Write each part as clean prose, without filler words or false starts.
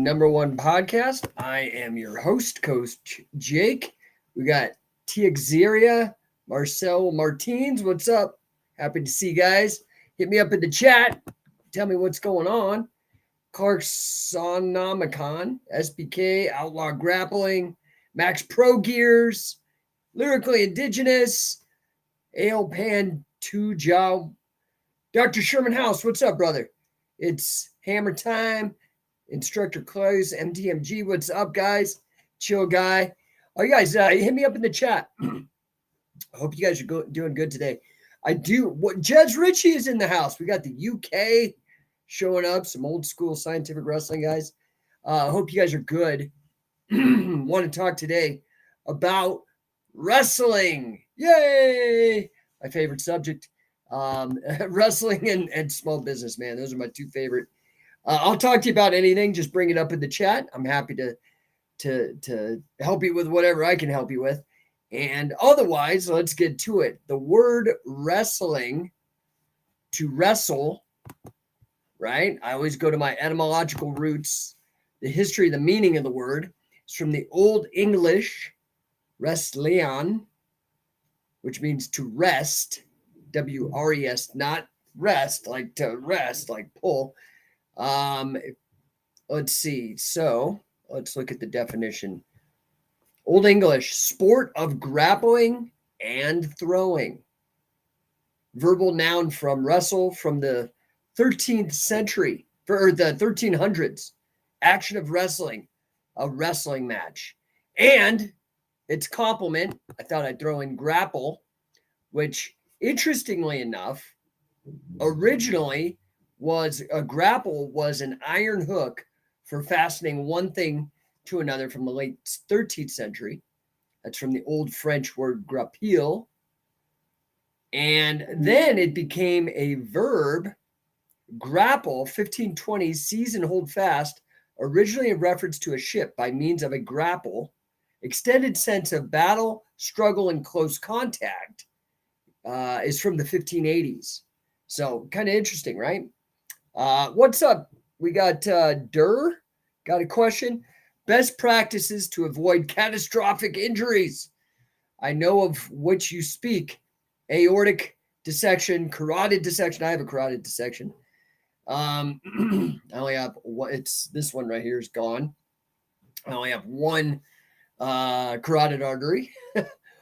No1 podcast. I am your host, Coach Jake. We got Tiaxeria, Marcel Martins. What's up? Happy to see you guys. Hit me up in the chat. Tell me what's going on. Clark Sonomicon, SBK, Outlaw Grappling, Max Pro Gears, Lyrically Indigenous, Ale Pan Tujow, Dr. Sherman House. What's up, brother? It's hammer time. Instructor Close, MTMG. What's up, guys? Chill guy. Oh, you guys, hit me up in the chat. I hope you guys are doing good today. I do. What Judge Ritchie is in the house. We got the UK showing up. Some old school scientific wrestling guys. I hope you guys are good. Want to talk today about wrestling. Yay! My favorite subject. Wrestling and small business, man. Those are my two favorite. I'll talk to you about anything. Just bring it up in the chat. I'm happy to help you with whatever I can help you with. And otherwise, let's get to it. The word wrestling, to wrestle, right? I always go to my etymological roots. The history, the meaning of the word is from the Old English wrestleon, which means to rest, W-R-E-S, not rest, like to rest, like pull. Let's see. So let's look at the definition. Old English, sport of grappling and throwing. Verbal noun from wrestle from the 13th century, or the 1300s. Action of wrestling, a wrestling match. And its complement, I thought I'd throw in grapple, which interestingly enough, originally was a grapple was an iron hook for fastening one thing to another from the late 13th century. That's from the old French word grappille. And then it became a verb, grapple, 1520s, seize and hold fast, originally a reference to a ship by means of a grapple, extended sense of battle, struggle, and close contact, is from the 1580s. So kind of interesting, right? What's up? We got Durr. Got a question. Best practices to avoid catastrophic injuries. I know of which you speak. Aortic dissection, carotid dissection. I have a carotid dissection. I only have one. It's this one right here is gone. I only have one carotid artery.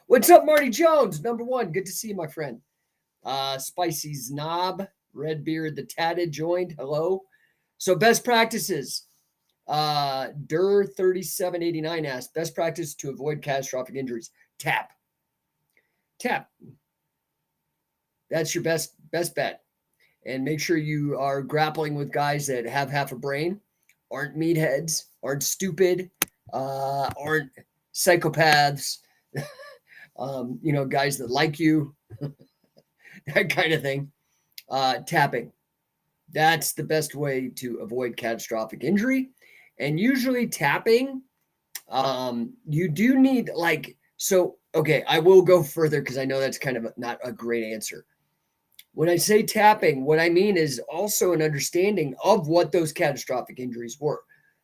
What's up, Marty Jones? Number one. Good to see you, my friend. Spicy Snob. Redbeard the Tatted joined. Hello. So best practices. Dur 3789 asked, best practice to avoid catastrophic injuries. Tap. That's your best bet. And make sure you are grappling with guys that have half a brain, aren't meatheads, aren't stupid, aren't psychopaths, guys that like you, that kind of thing. Tapping. That's the best way to avoid catastrophic injury. And usually tapping, you do need okay, I will go further because I know that's kind of not a great answer. When I say tapping, what I mean is also an understanding of what those catastrophic injuries were.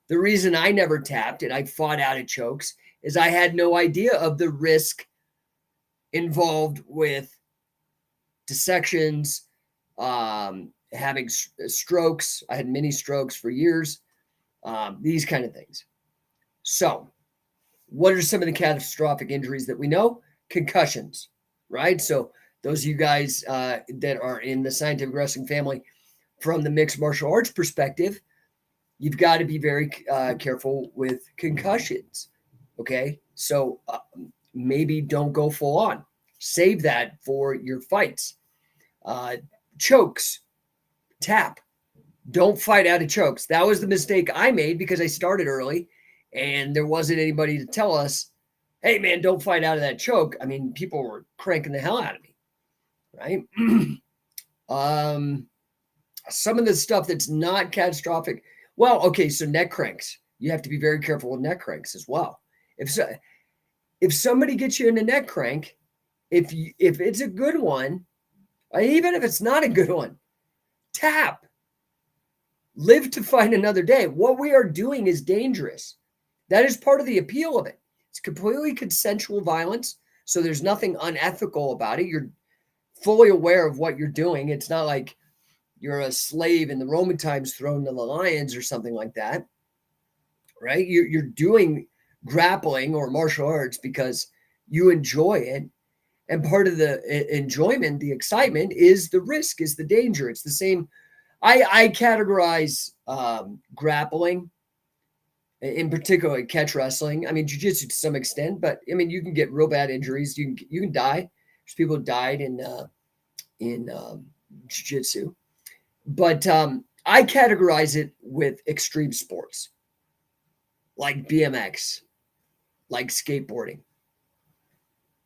The reason I never tapped and I fought out of chokes is I had no idea of the risk involved with dissections, having strokes. I had many strokes for years, these kind of things. So what are some of the catastrophic injuries that we know? Concussions, right? So those of you guys that are in the scientific wrestling family, from the mixed martial arts perspective, you've got to be very careful with concussions, okay? So maybe don't go full on. Save that for your fights. Chokes. Tap. Don't fight out of chokes. That was the mistake I made because I started early and there wasn't anybody to tell us, hey, man, don't fight out of that choke. I mean, people were cranking the hell out of me, right? Some of the stuff that's not catastrophic. Well, okay, so neck cranks. You have to be very careful with neck cranks as well. If somebody gets you in a neck crank, if it's a good one, even if it's not a good one, tap. live to fight another day. What we are doing is dangerous. That is part of the appeal of it. It's completely consensual violence. So there's nothing unethical about it. You're fully aware of what you're doing. It's not like you're a slave in the Roman times thrown to the lions or something like that, right? You're doing grappling or martial arts because you enjoy it. And part of the enjoyment, the excitement is the risk, is the danger. It's the same. I categorize grappling, in particular catch wrestling. I mean, jiu-jitsu to some extent, but I mean, you can get real bad injuries. You can die. There's people who died in jiu-jitsu. But I categorize it with extreme sports like BMX, like skateboarding.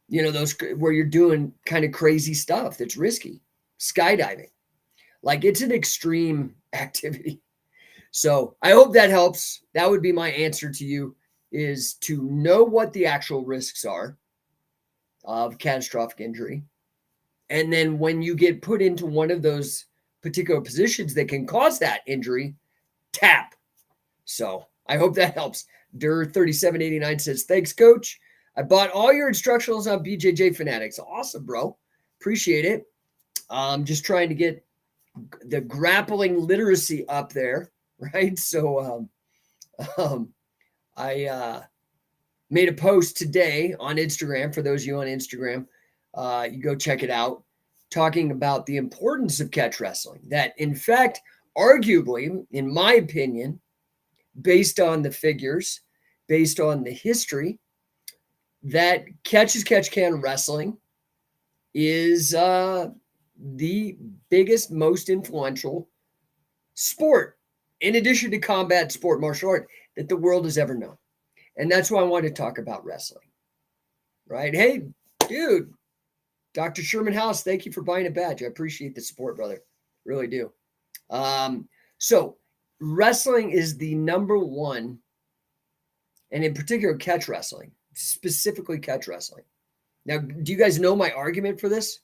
You know, those where you're doing kind of crazy stuff that's risky. Skydiving. Like it's an extreme activity. So I hope that helps. That would be my answer to you, is to know what the actual risks are of catastrophic injury. And then when you get put into one of those particular positions that can cause that injury, tap. So I hope that helps. Dur3789 says, thanks, coach. I bought all your instructionals on BJJ Fanatics. Awesome, bro. Appreciate it. I'm just trying to get the grappling literacy up there, right? So I made a post today on Instagram. For those of you on Instagram, you go check it out, talking about the importance of catch wrestling. That, in fact, arguably, in my opinion, based on the figures, based on the history, that catch-as-catch-can wrestling is the biggest, most influential sport, in addition to combat sport, martial art, that the world has ever known. And that's why I want to talk about wrestling, right? Hey, dude, Dr. Sherman House, thank you for buying a badge. I appreciate the support, brother. Really do. So wrestling is the number one, and in particular, catch wrestling, specifically catch wrestling. Now, do you guys know my argument for this?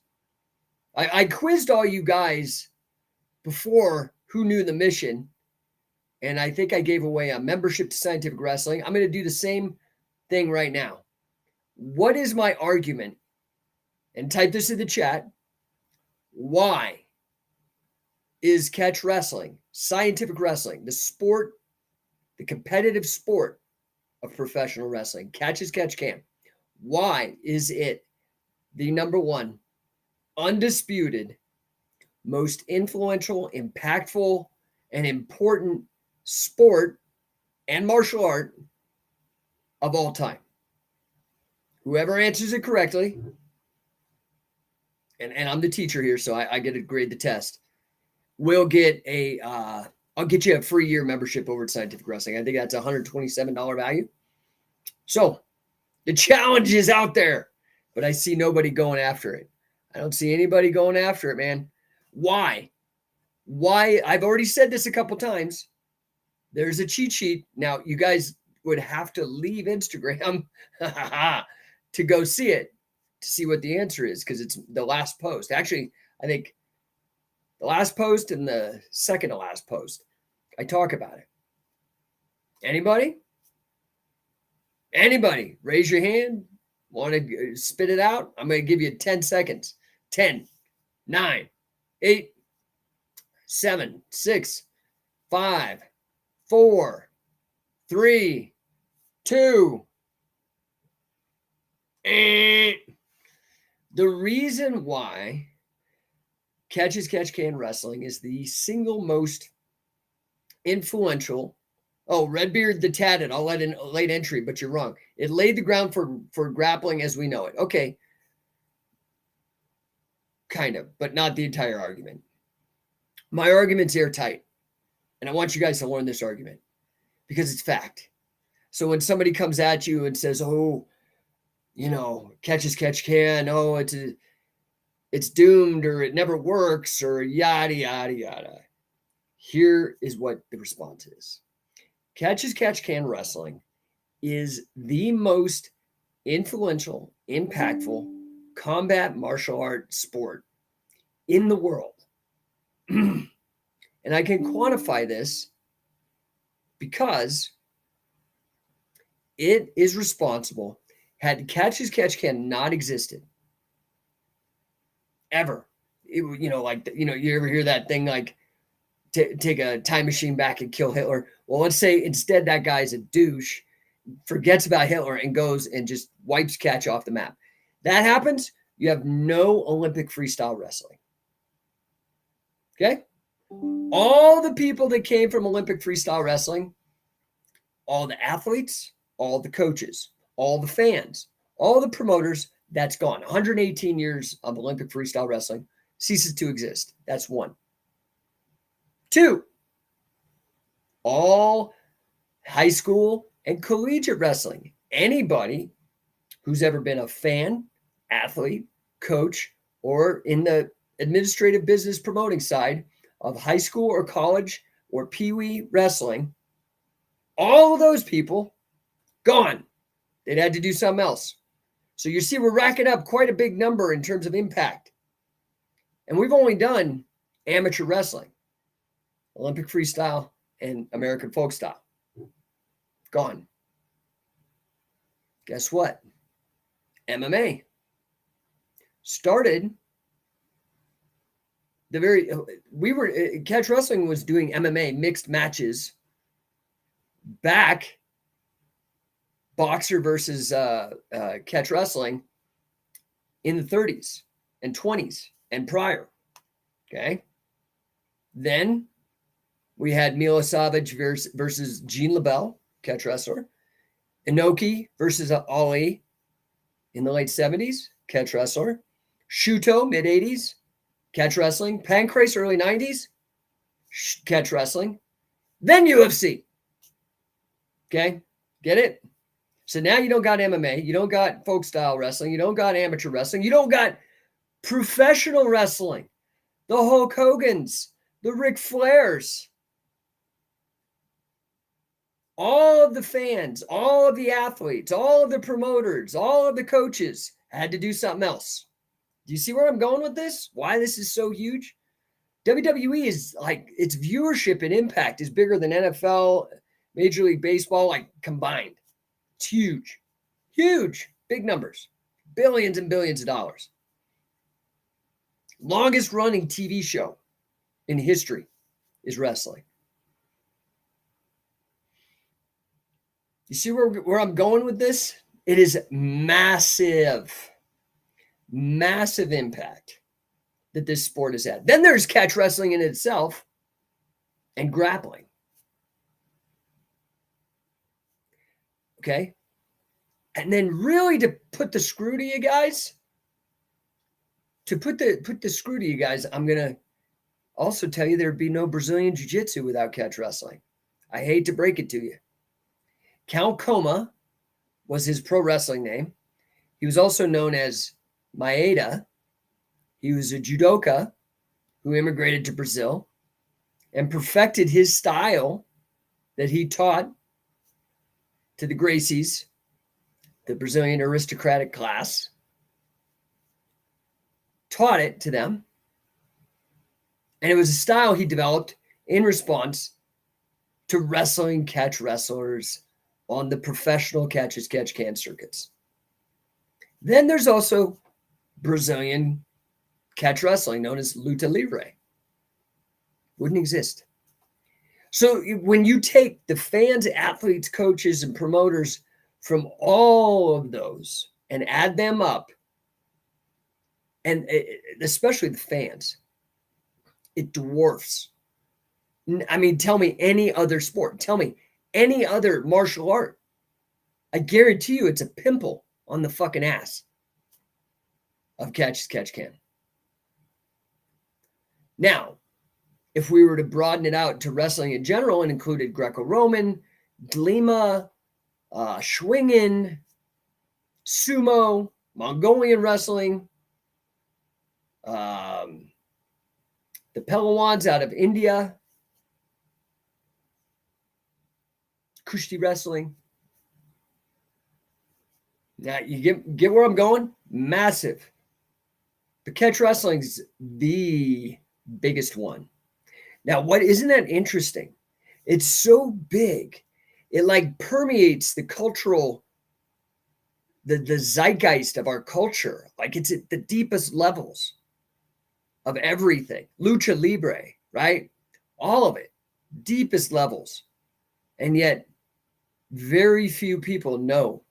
I quizzed all you guys before who knew the mission, and I think I gave away a membership to Scientific Wrestling. I'm going to do the same thing right now. What is my argument? And type this in the chat. Why is catch wrestling, scientific wrestling, the sport, the competitive sport of professional wrestling, catch-as-catch-can, why is it the number one, undisputed, most influential, impactful, and important sport and martial art of all time? Whoever answers it correctly, and I'm the teacher here, so I get to grade the test, will get I'll get you a free year membership over at Scientific Wrestling. I think that's a $127 value. So the challenge is out there, but I see nobody going after it. I don't see anybody going after it, man. Why? I've already said this a couple times. There's a cheat sheet. Now, you guys would have to leave Instagram to go see it, to see what the answer is, because it's the last post. Actually, I think the last post and the second to last post, I talk about it. Anybody? Anybody? Raise your hand. Want to spit it out? I'm going to give you 10 seconds. 10, 9, 8, 7, 6, 5, 4, 3, 2. The reason why catch-as-catch-can wrestling is the single most influential. Oh, Redbeard the Tatted, I'll let in a late entry, but you're wrong. It laid the ground for grappling as we know it. Okay. Kind of, but not the entire argument. My argument's airtight, and I want you guys to learn this argument because it's fact. So when somebody comes at you and says, oh, you know, catch-as-catch-can, oh, it's doomed, or it never works, or yada, yada, yada. Here is what the response is. Catch-as-catch-can wrestling is the most influential, impactful combat martial art sport in the world. And I can quantify this because it is responsible. Had Catch as Catch Can not existed ever, you ever hear that thing like take a time machine back and kill Hitler? Well, let's say instead that guy's a douche, forgets about Hitler and goes and just wipes Catch off the map. That happens, you have no Olympic freestyle wrestling. Okay? All the people that came from Olympic freestyle wrestling, all the athletes, all the coaches, all the fans, all the promoters, that's gone. 118 years of Olympic freestyle wrestling ceases to exist. That's one. Two, all high school and collegiate wrestling. Anybody who's ever been a fan, athlete, coach, or in the administrative business promoting side of high school or college or peewee wrestling, all of those people gone. They'd had to do something else. So you see, we're racking up quite a big number in terms of impact. And we've only done amateur wrestling, Olympic freestyle, and American folk style. Gone. Guess what? MMA started Catch Wrestling was doing MMA mixed matches back, boxer versus catch wrestling in the 30s and 20s and prior. Okay. Then we had Milo Savage versus Gene LeBell, catch wrestler. Inoki versus Ali in the late 70s, catch wrestler. Shuto, mid 80s, catch wrestling. Pancrase, early 90s, catch wrestling. Then UFC. Okay, get it? So now you don't got MMA, you don't got folk style wrestling, you don't got amateur wrestling, you don't got professional wrestling. The Hulk Hogans, the Ric Flairs, all of the fans, all of the athletes, all of the promoters, all of the coaches had to do something else. Do you see where I'm going with this? Why this is so huge? WWE is like, its viewership and impact is bigger than NFL, Major League Baseball, like combined. It's huge, huge, big numbers, billions and billions of dollars. Longest running TV show in history is wrestling. You see where I'm going with this? It is massive, massive impact that this sport has had. Then there's catch wrestling in itself and grappling. Okay. And then really to put the screw to you guys, I'm going to also tell you there'd be no Brazilian Jiu-Jitsu without catch wrestling. I hate to break it to you. Cal Coma was his pro wrestling name. He was also known as Maeda. He was a judoka who immigrated to Brazil and perfected his style that he taught to the Gracies, the Brazilian aristocratic class, taught it to them. And it was a style he developed in response to wrestling catch wrestlers on the professional catch as catch can circuits. Then there's also Brazilian catch wrestling known as luta livre. Wouldn't exist. So when you take the fans, athletes, coaches, and promoters from all of those and add them up, and especially the fans, it dwarfs. I mean, tell me any other sport. Tell me any other martial art. I guarantee you it's a pimple on the fucking ass of catch as catch can. Now, if we were to broaden it out to wrestling in general and included Greco-Roman, Glima, Schwingen, sumo, Mongolian wrestling, the Pehlwans out of India, Kushti wrestling. Now you get where I'm going? Massive. But catch wrestling is the biggest one. Now, isn't that interesting? It's so big. It like permeates the cultural, the zeitgeist of our culture. Like it's at the deepest levels of everything. Lucha Libre, right? All of it, deepest levels. And yet very few people know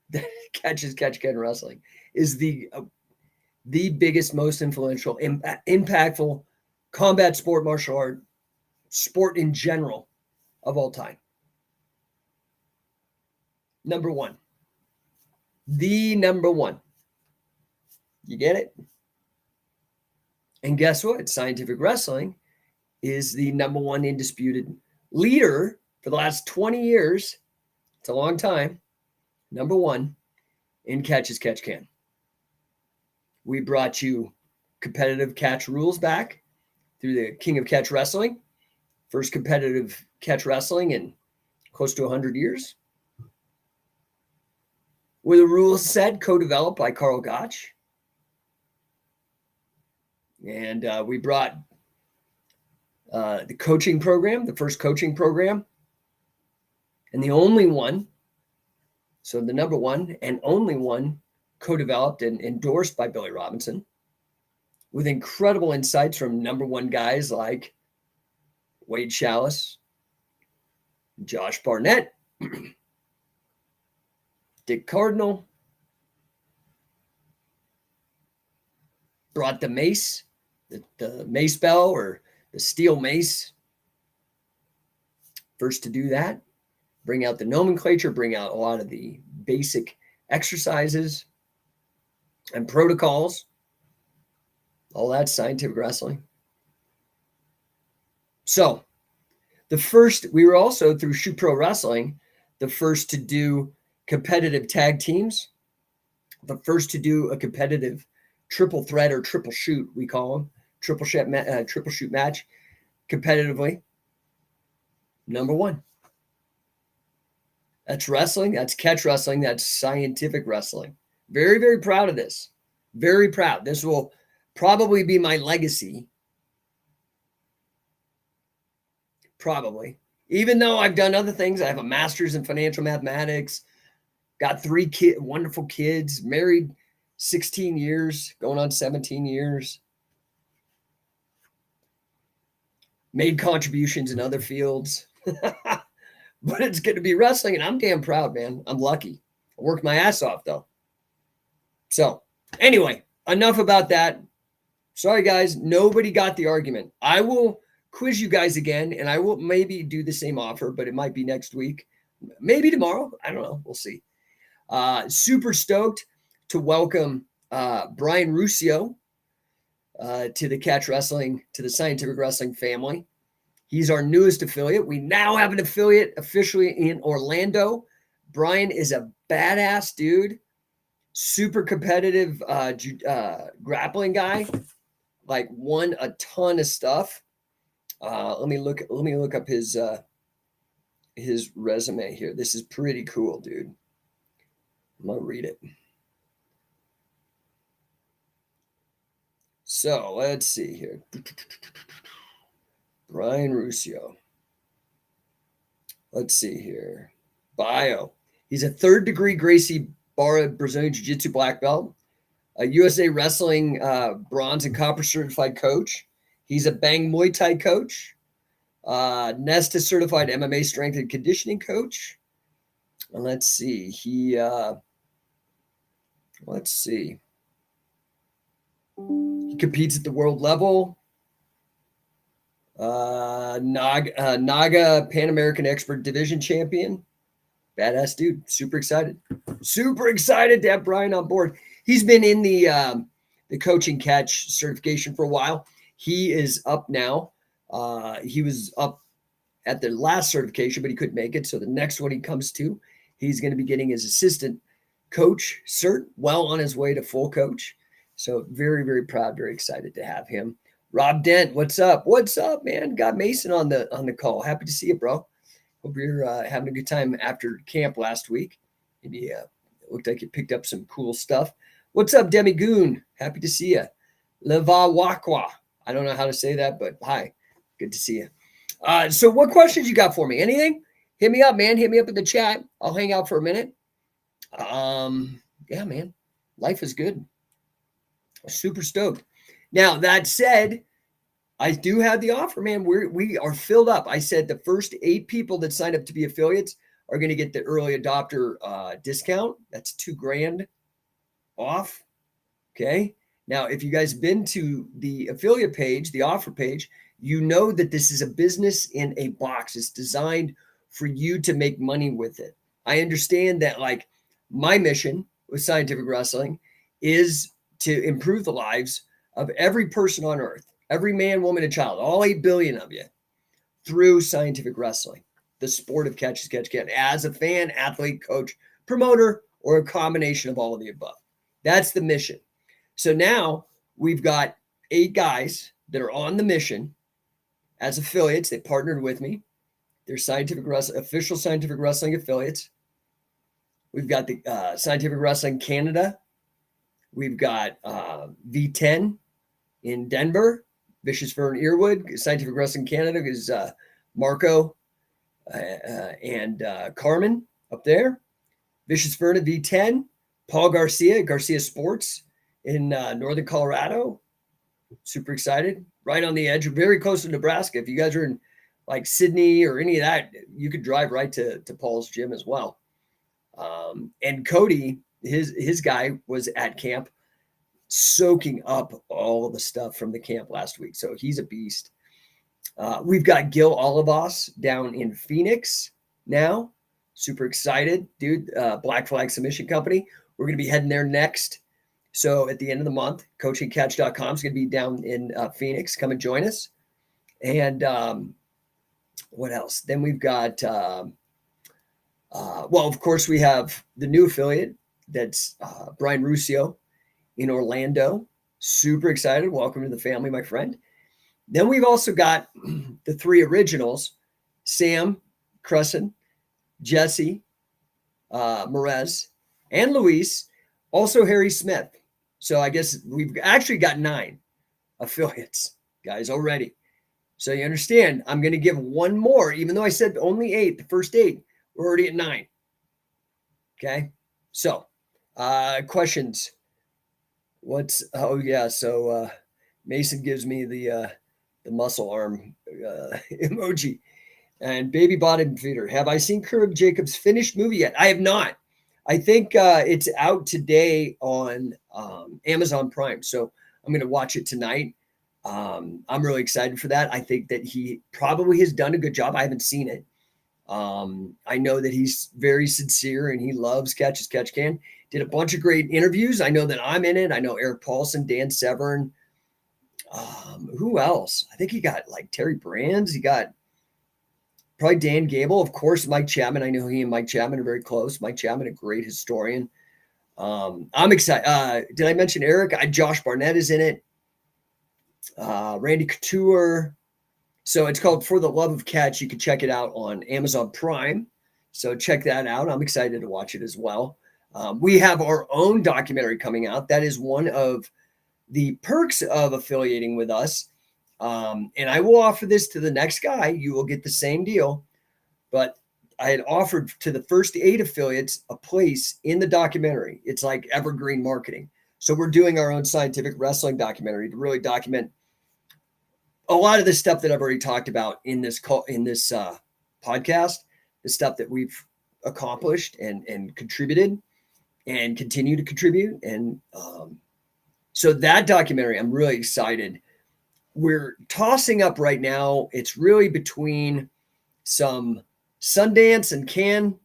that catch-can wrestling is the biggest, most influential, impactful combat sport, martial art, sport in general of all time. Number one. The number one. You get it? And guess what? Scientific wrestling is the number one indisputed leader for the last 20 years. It's a long time. Number one in catch-can. We brought you competitive catch rules back through the King of Catch Wrestling. First competitive catch wrestling in close to 100 years. With a rules set co-developed by Carl Gotch. And we brought the coaching program, the first coaching program, and the only one, so the number one and only one, co-developed and endorsed by Billy Robinson, with incredible insights from number one guys like Wade Chalice, Josh Barnett, Dick Cardinal, brought the mace, the mace bell or the steel mace. First to do that, bring out the nomenclature, bring out a lot of the basic exercises and protocols. All that's scientific wrestling. So we were also through Shoot Pro Wrestling, the first to do competitive tag teams, the first to do a competitive triple threat or triple shoot, we call them, triple shoot match competitively. Number one. That's wrestling. That's catch wrestling. That's scientific wrestling. Very, very proud of this. Very proud. This will probably be my legacy. Probably. Even though I've done other things, I have a master's in financial mathematics, got 3 wonderful kids, married 16 years, going on 17 years, made contributions in other fields. But it's going to be wrestling, and I'm damn proud, man. I'm lucky. I worked my ass off, though. So, anyway, enough about that. Sorry, guys. Nobody got the argument. I will quiz you guys again, and I will maybe do the same offer, but it might be next week. Maybe tomorrow. I don't know. We'll see. Super stoked to welcome Brian Ruscio to the catch wrestling, to the scientific wrestling family. He's our newest affiliate. We now have an affiliate officially in Orlando. Brian is a badass dude, super competitive grappling guy, like won a ton of stuff. Let me look up his resume here. This is pretty cool, dude. I'm gonna read it. So let's see here. Brian Ruscio. Let's see here. Bio. He's a 3rd degree Gracie Barra Brazilian Jiu-Jitsu black belt, a USA Wrestling bronze and copper certified coach. He's a Bang Muay Thai coach, Nesta certified MMA strength and conditioning coach. And let's see. He competes at the world level. Naga Pan American Expert Division champion. Badass dude. Super excited to have Brian on board. He's been in the coaching catch certification for a while. He is up now. He was up at the last certification, but he couldn't make it. So the next one he comes to, he's going to be getting his assistant coach cert, well on his way to full coach. So very, very proud, very excited to have him. Rob Dent, what's up? What's up, man? Got Mason on the call. Happy to see you, bro. Hope you're having a good time after camp last week. Maybe it looked like you picked up some cool stuff. What's up, Demi Goon? Happy to see you. Leva Wakwa. I don't know how to say that, but hi. Good to see you. So what questions you got for me? Anything? Hit me up, man. Hit me up in the chat. I'll hang out for a minute. Yeah, man. Life is good. Super stoked. Now, that said, I do have the offer, man. We are filled up. I said the first 8 people that sign up to be affiliates are going to get the early adopter discount. That's $2,000 off. Okay. Now, if you guys have been to the affiliate page, the offer page, you know that this is a business in a box. It's designed for you to make money with it. I understand that, like, my mission with Scientific Wrestling is to improve the lives of every person on earth, every man, woman, and child, all 8 billion of you, through Scientific Wrestling, the sport of catch as catch can, as a fan, athlete, coach, promoter, or a combination of all of the above. That's the mission. So now we've got 8 guys that are on the mission as affiliates. They partnered with me. They're official Scientific Wrestling affiliates. We've got the Scientific Wrestling Canada. We've got V10 in Denver, Vicious Fern Earwood. Scientific Wrestling Canada is Marco and Carmen up there. Vicious Fern at V10. Paul Garcia Sports in northern Colorado. Super excited. Right on the edge, very close to Nebraska. If you guys are in like Sydney or any of that, you could drive right to Paul's gym as well. And Cody, his guy was at camp soaking up all the stuff from the camp last week. So he's a beast. We've got Gil Olivas down in Phoenix now. Super excited, dude. Black Flag Submission Company. We're going to be heading there next. So at the end of the month, coachingcatch.com is going to be down in Phoenix. Come and join us. And what else? Then we've got, well, of course, we have the new affiliate. That's Brian Ruscio in Orlando. Super excited. Welcome to the family, my friend. Then we've also got the 3 originals, Sam Crescent, Jesse Merez, and Luis, also Harry Smith. So I guess we've actually got 9 affiliates, guys, already. So you understand, I'm going to give one more, even though I said only 8, the first 8, we're already at 9. Okay. So questions. So Mason gives me the muscle arm emoji. And baby bottom feeder. Have I seen Kirk Jacobs' finished movie yet? I have not. I think it's out today on Amazon Prime. So I'm going to watch it tonight. I'm really excited for that. I think that he probably has done a good job. I haven't seen it. I know that he's very sincere and he loves Catch as Catch Can. Did a bunch of great interviews. I know that I'm in it. I know Eric Paulson, Dan Severn. Who else? I think he got like Terry Brands. He got probably Dan Gable. Of course, Mike Chapman. I know he and Mike Chapman are very close. Mike Chapman, a great historian. I'm excited. Did I mention Eric? Josh Barnett is in it. Randy Couture. So it's called For the Love of Catch. You can check it out on Amazon Prime. So check that out. I'm excited to watch it as well. We have our own documentary coming out. That is one of the perks of affiliating with us. And I will offer this to the next guy. You will get the same deal. But I had offered to the first 8 affiliates a place in the documentary. It's like evergreen marketing. So we're doing our own Scientific Wrestling documentary to really document a lot of the stuff that I've already talked about in this podcast, the stuff that we've accomplished and contributed and continue to contribute. And so that documentary, I'm really excited. We're tossing up right now. It's really between some Sundance and Cannes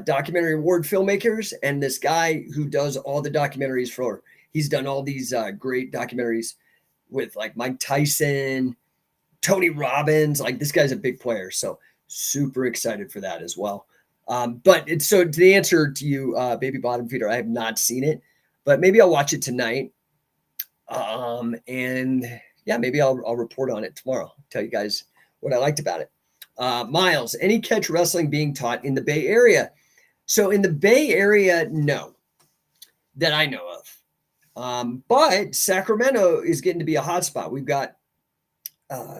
documentary award filmmakers and this guy who does all the documentaries he's done all these great documentaries with like Mike Tyson, Tony Robbins. Like, this guy's a big player. So super excited for that as well. But so the answer to you, Baby Bottom Feeder, I have not seen it, but maybe I'll watch it tonight. And yeah, maybe I'll report on it tomorrow. Tell you guys what I liked about it. Miles, any catch wrestling being taught in the Bay Area? So in the Bay Area, no, that I know of. But Sacramento is getting to be a hot spot. We've got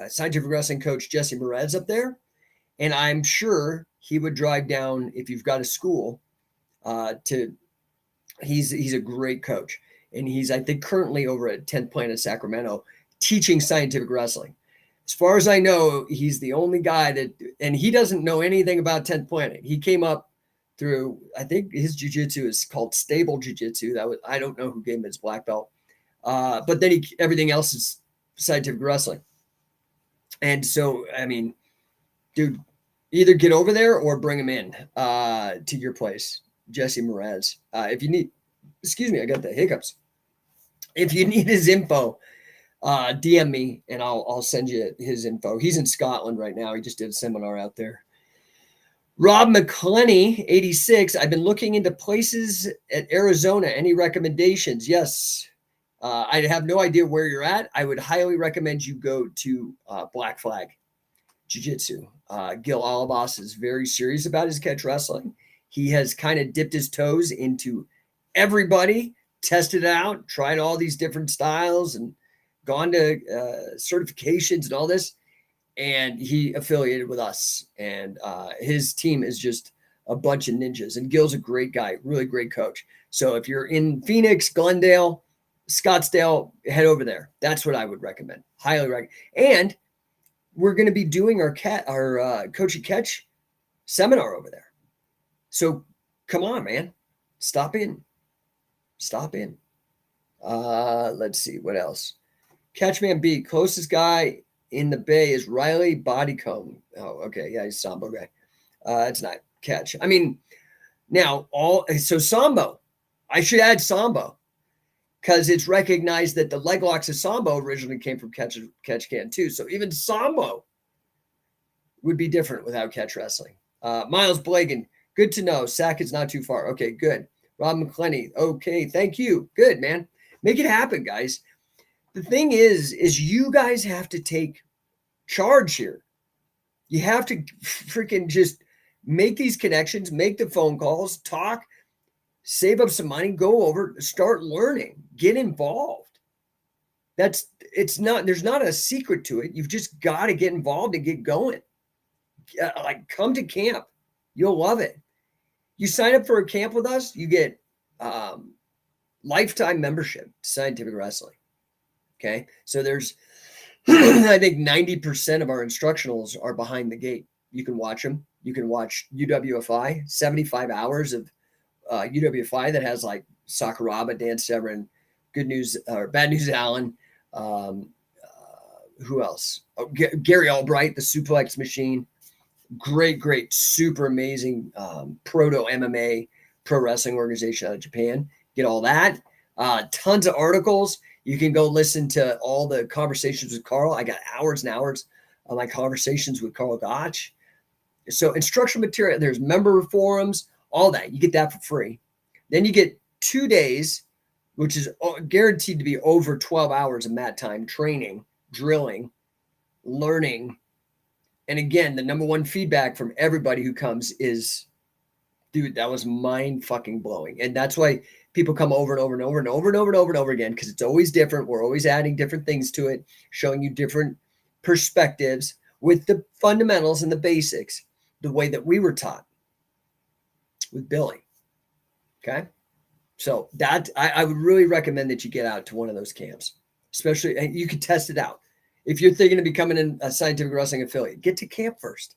scientific wrestling coach Jesse Merez up there, and I'm sure he would drive down if you've got a school. He's a great coach, and he's I think currently over at 10th Planet Sacramento teaching scientific wrestling. As far as I know, he's the only guy that, and he doesn't know anything about 10th Planet. He came up through, I think his jiu-jitsu is called stable jiu-jitsu. I don't know who gave him his black belt. But then everything else is scientific wrestling. And so, I mean, dude, either get over there or bring him in to your place, Jesse Merez. If you need, excuse me, I got the hiccups. If you need his info, DM me and I'll send you his info. He's in Scotland right now. He just did a seminar out there. Rob McClenny, 86. I've been looking into places at Arizona. Any recommendations? Yes. I have no idea where you're at. I would highly recommend you go to Black Flag Jiu-Jitsu. Gil Alabas is very serious about his catch wrestling. He has kind of dipped his toes into everybody, tested it out, tried all these different styles, and gone to certifications and all this. And he affiliated with us. And his team is just a bunch of ninjas. And Gil's a great guy, really great coach. So if you're in Phoenix, Glendale, Scottsdale, head over there. That's what I would recommend. Highly recommend. And we're going to be doing our Coach and Catch seminar over there. So come on, man. Stop in. Let's see what else. Catchman B, closest guy in the Bay is Riley Bodycomb. Oh, okay. Yeah, he's Sambo guy. It's not Catch. I mean, now so Sambo. I should add Sambo because it's recognized that the leg locks of Sambo originally came from Catch Can too. So even Sambo would be different without catch wrestling. Miles Blagan, good to know. Sac is not too far. Okay, good. Rob McClenny, okay, thank you. Good, man. Make it happen, guys. The thing is you guys have to take charge here. You have to freaking just make these connections, make the phone calls, talk, save up some money, go over, start learning, get involved. There's not a secret to it. You've just got to get involved and get going. Like, come to camp. You'll love it. You sign up for a camp with us, you get lifetime membership to Scientific Wrestling. Okay. So there's, I think 90% of our instructionals are behind the gate. You can watch them. You can watch UWFI, 75 hours of UWFI that has like Sakuraba, Dan Severn, Good News or Bad News Allen. Who else? Oh, Gary Albright, the Suplex Machine. Great, super amazing proto MMA pro wrestling organization out of Japan. Get all that. Tons of articles. You can go listen to all the conversations with Carl. I got hours and hours of my conversations with Carl Gotch. So instructional material, there's member forums, all that. You get that for free. Then you get 2 days, which is guaranteed to be over 12 hours of mat time, training, drilling, learning. And again, the number one feedback from everybody who comes is, dude, that was mind fucking blowing. And that's why people come over and over and over and over and over and over and over again, because it's always different. We're always adding different things to it, showing you different perspectives with the fundamentals and the basics, the way that we were taught with Billy. Okay. So that I would really recommend that you get out to one of those camps, especially, and you can test it out. If you're thinking of becoming a Scientific Wrestling affiliate, get to camp first.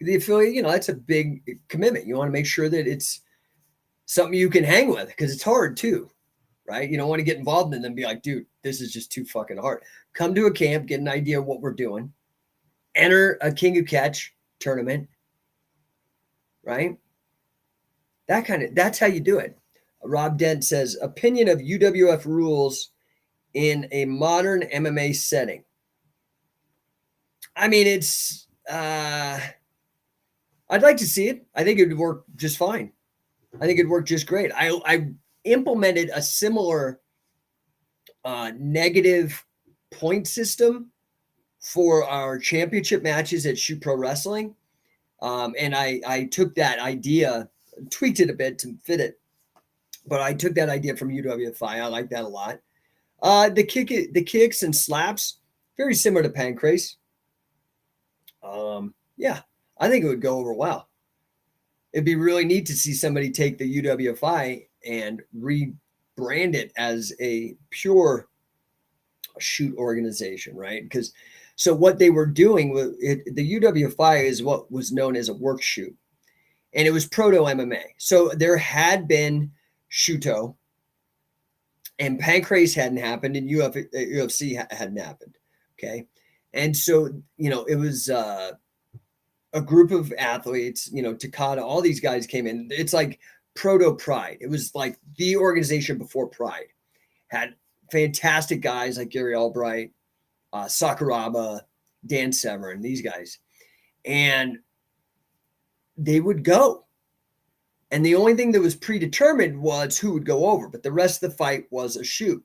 The affiliate, that's a big commitment. You want to make sure that it's something you can hang with, because it's hard too, right? You don't want to get involved and then be like, dude, this is just too fucking hard. Come to a camp, get an idea of what we're doing, enter a King of Catch tournament, right? That's how you do it. Rob Dent says, opinion of UWF rules in a modern MMA setting. I mean, it's, I'd like to see it. I think it would work just fine. I think it'd work just great. I implemented a similar negative point system for our championship matches at Shoot Pro Wrestling. And I took that idea, tweaked it a bit to fit it, but I took that idea from UWFI. I like that a lot. The kicks and slaps, very similar to Pancrase. Yeah, I think it would go over well. It'd be really neat to see somebody take the UWFI and rebrand it as a pure shoot organization, right? Because so what they were doing with it, the UWFI is what was known as a work shoot, and it was proto MMA. So there had been Shuto, and Pancrase hadn't happened, and UFC hadn't happened. Okay, and so it was a group of athletes. Takada, all these guys came in. It's like proto Pride. It was like the organization before Pride. Had fantastic guys like Gary Albright, Sakuraba, Dan Severn, these guys. And they would go. And the only thing that was predetermined was who would go over, but the rest of the fight was a shoot.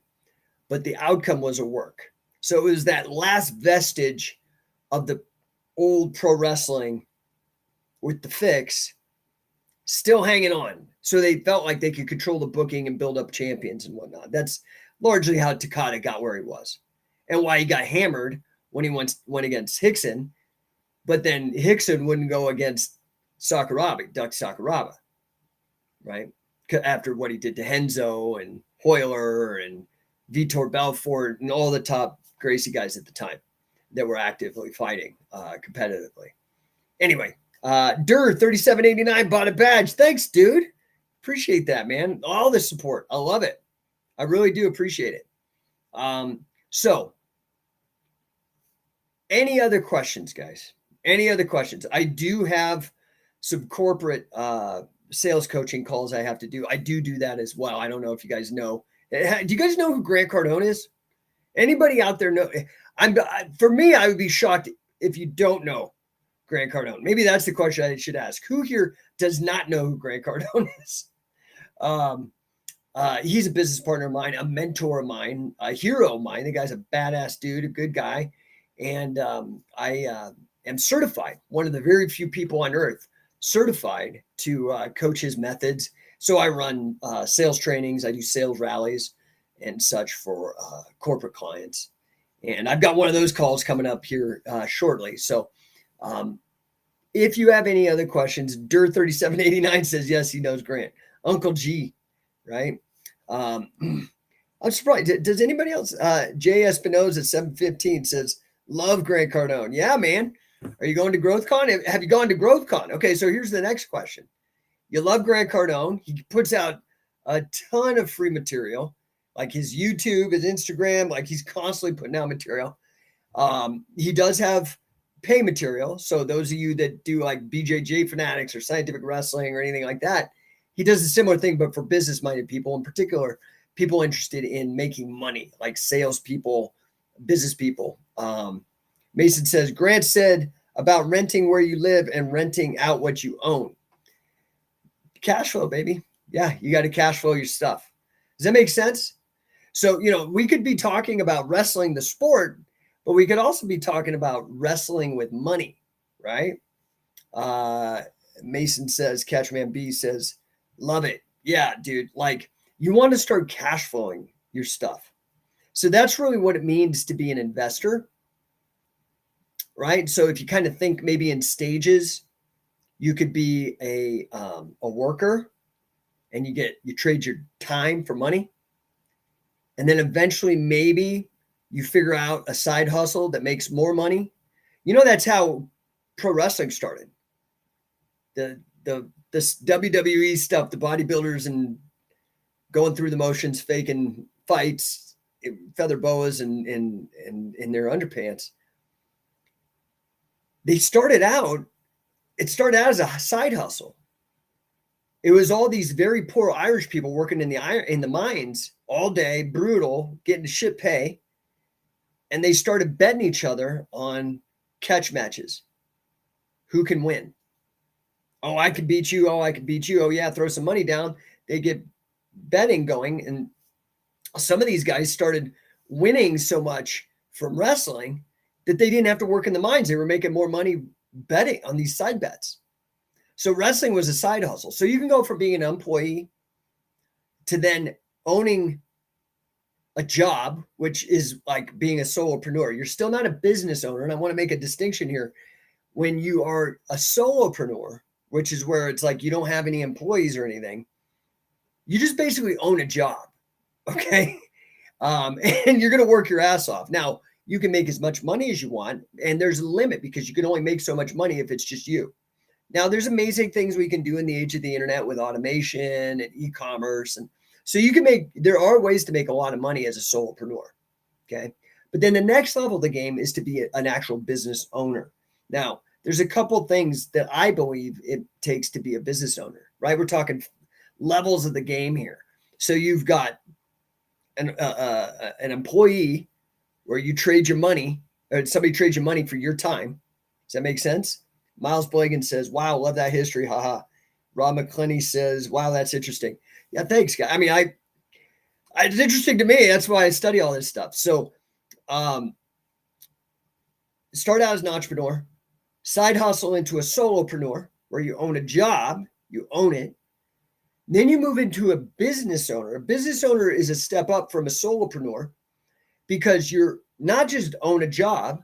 But the outcome was a work. So it was that last vestige of the old pro wrestling with the fix still hanging on. So they felt like they could control the booking and build up champions and whatnot. That's largely how Takada got where he was and why he got hammered when he went against Hickson. But then Hickson wouldn't go against Duck Sakuraba, right? After what he did to Henzo and Hoyler and Vitor Belfort and all the top Gracie guys at the time that were actively fighting competitively. Anyway, Dur 3789 bought a badge. Thanks, dude. Appreciate that, man. All the support. I love it. I really do appreciate it. So any other questions, guys? Any other questions? I do have some corporate sales coaching calls I have to do. I do that as well. I don't know if you guys know. Do you guys know who Grant Cardone is? Anybody out there know? For me, I would be shocked if you don't know Grant Cardone. Maybe that's the question I should ask. Who here does not know who Grant Cardone is? He's a business partner of mine, a mentor of mine, a hero of mine. The guy's a badass dude, a good guy. And I am certified, one of the very few people on earth certified to coach his methods. So I run sales trainings. I do sales rallies and such for corporate clients. And I've got one of those calls coming up here shortly. So if you have any other questions, Dur3789 says, yes, he knows Grant. Uncle G, right? I'm surprised. Does anybody else? Jay Espinoza 715 says, love Grant Cardone. Yeah, man. Are you going to GrowthCon? Have you gone to GrowthCon? Okay, so here's the next question. You love Grant Cardone. He puts out a ton of free material, like his YouTube, his Instagram, like he's constantly putting out material. He does have pay material. So those of you that do like BJJ Fanatics or Scientific Wrestling or anything like that, he does a similar thing, but for business-minded people, in particular, people interested in making money, like salespeople, business people. Mason says, Grant said about renting where you live and renting out what you own. Cash flow, baby. Yeah, you got to cash flow your stuff. Does that make sense? So, we could be talking about wrestling the sport, but we could also be talking about wrestling with money, right? Mason says, Catchman B says, love it. Yeah, dude. Like, you want to start cash flowing your stuff. So that's really what it means to be an investor, right? So if you kind of think maybe in stages, you could be a worker and you trade your time for money. And then eventually maybe you figure out a side hustle that makes more money. That's how pro wrestling started. This WWE stuff, the bodybuilders and going through the motions, faking fights, feather boas and in their underpants. It started out as a side hustle. It was all these very poor Irish people working in the mines all day, brutal, getting shit pay. And they started betting each other on catch matches. Who can win? Oh, I could beat you. Oh, I could beat you. Oh, yeah, throw some money down. They get betting going. And some of these guys started winning so much from wrestling that they didn't have to work in the mines. They were making more money betting on these side bets. So wrestling was a side hustle. So you can go from being an employee to then owning a job, which is like being a solopreneur. You're still not a business owner. And I want to make a distinction here. When you are a solopreneur, which is where it's like you don't have any employees or anything, you just basically own a job. Okay. And you're going to work your ass off. Now, you can make as much money as you want, and there's a limit because you can only make so much money if it's just you. Now, there's amazing things we can do in the age of the internet with automation and e-commerce. And so there are ways to make a lot of money as a solopreneur. Okay. But then the next level of the game is to be an actual business owner. Now, there's a couple things that I believe it takes to be a business owner, right? We're talking levels of the game here. So you've got an employee where you trade your money, or somebody trades your money for your time. Does that make sense? Miles Blagan says, wow, love that history. Haha. Rob McClenny says, wow, that's interesting. Yeah, thanks, guy. I mean, it's interesting to me. That's why I study all this stuff. So start out as an entrepreneur, side hustle into a solopreneur where you own a job, you own it. Then you move into a business owner. A business owner is a step up from a solopreneur because you're not just own a job,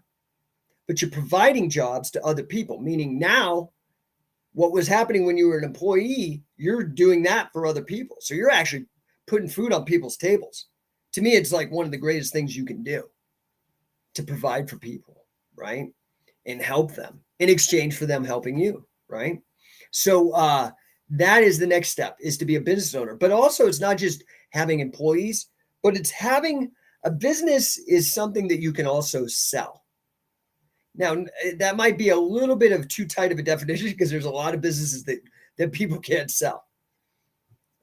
but you're providing jobs to other people, meaning now what was happening when you were an employee, you're doing that for other people. So you're actually putting food on people's tables. To me, it's like one of the greatest things you can do to provide for people, right? And help them in exchange for them helping you, right? So that is the next step, is to be a business owner. But also it's not just having employees, but it's having a business is something that you can also sell. Now, that might be a little bit of too tight of a definition because there's a lot of businesses that people can't sell.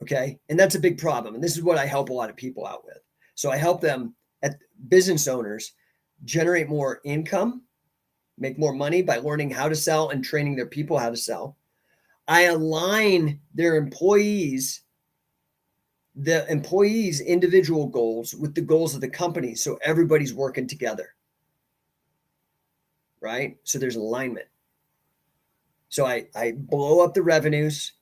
Okay. And that's a big problem. And this is what I help a lot of people out with. So I help them, at business owners, generate more income, make more money by learning how to sell and training their people how to sell. I align the employees' individual goals with the goals of the company. So everybody's working together. Right? So there's alignment. So I blow up the revenues.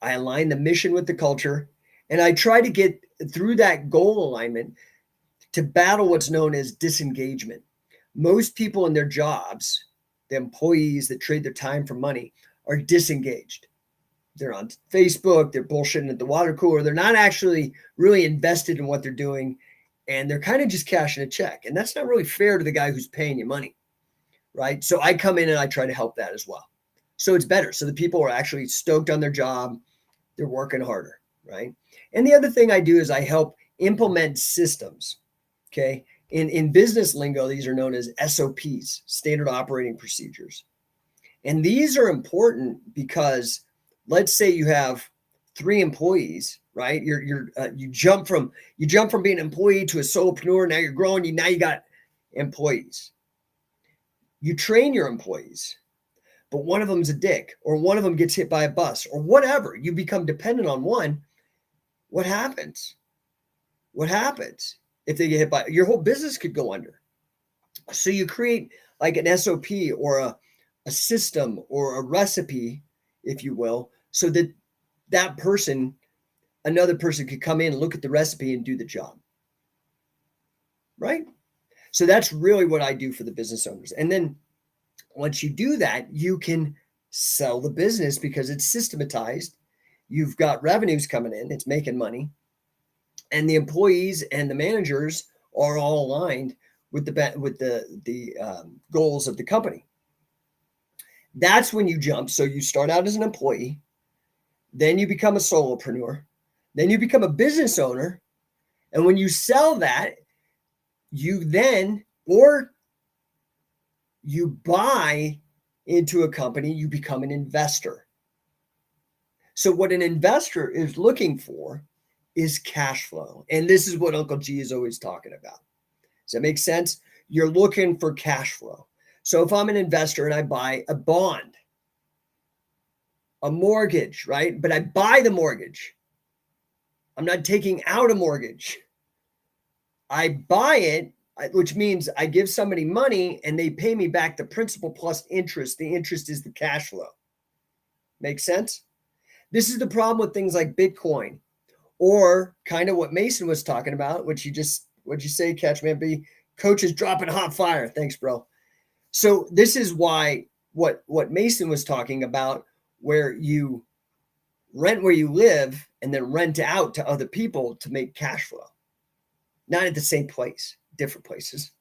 I align the mission with the culture. And I try to get through that goal alignment to battle what's known as disengagement. Most people in their jobs, the employees that trade their time for money, are disengaged. They're on Facebook, they're bullshitting at the water cooler. They're not actually really invested in what they're doing. And they're kind of just cashing a check. And that's not really fair to the guy who's paying you money. Right? So I come in and I try to help that as well. So it's better. So the people are actually stoked on their job. They're working harder. Right? And the other thing I do is I help implement systems. Okay. In business lingo, these are known as SOPs, standard operating procedures. And these are important because let's say you have 3 employees, right? You jump from being an employee to a solopreneur. Now you're growing. Now you got employees. You train your employees, but one of them's a dick, or one of them gets hit by a bus, or whatever. You become dependent on one. What happens? What happens if they get hit by? Your whole business could go under. So you create like an SOP or a system or a recipe, if you will, so that another person could come in, look at the recipe, and do the job. Right? So that's really what I do for the business owners. And then once you do that, you can sell the business because it's systematized. You've got revenues coming in, it's making money. And the employees and the managers are all aligned with the goals of the company. That's when you jump. So you start out as an employee, then you become a solopreneur, then you become a business owner. And when you sell that, you buy into a company, you become an investor. So what an investor is looking for is cash flow. And this is what Uncle G is always talking about. Does that make sense? You're looking for cash flow. So if I'm an investor and I buy a bond, a mortgage, right? But I buy the mortgage. I'm not taking out a mortgage. I buy it, which means I give somebody money and they pay me back the principal plus interest. The interest is the cash flow. Make sense? This is the problem with things like Bitcoin, or kind of what Mason was talking about, which he just What'd you say, Catchman B? Coach is dropping hot fire. Thanks, bro. So this is why what Mason was talking about, where you rent where you live and then rent out to other people to make cash flow. Not at the same place, different places.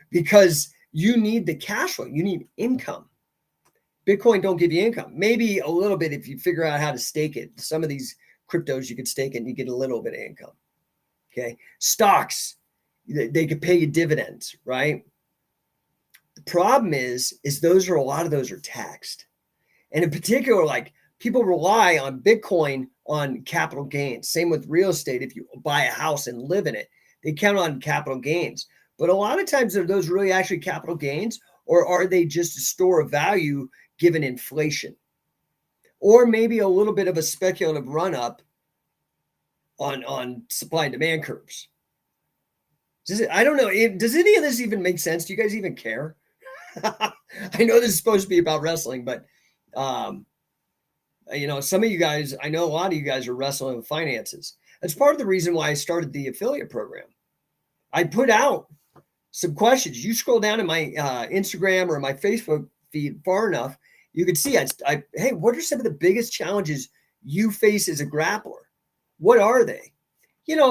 Because you need the cash flow. You need income. Bitcoin don't give you income. Maybe a little bit if you figure out how to stake it. Some of these cryptos you could stake it and you get a little bit of income. Okay. Stocks, they could pay you dividends, right? The problem is a lot of those are taxed. And in particular, like people rely on Bitcoin on capital gains. Same with real estate. If you buy a house and live in it, they count on capital gains. But a lot of times, are those really actually capital gains, or are they just a store of value given inflation? Or maybe a little bit of a speculative run up on supply and demand curves. I don't know. Does any of this even make sense? Do you guys even care? I know this is supposed to be about wrestling, but some of you guys, I know a lot of you guys are wrestling with finances. That's part of the reason why I started the affiliate program. I put out some questions. You scroll down in my Instagram or my Facebook feed far enough, you can see hey, what are some of the biggest challenges you face as a grappler? What are they?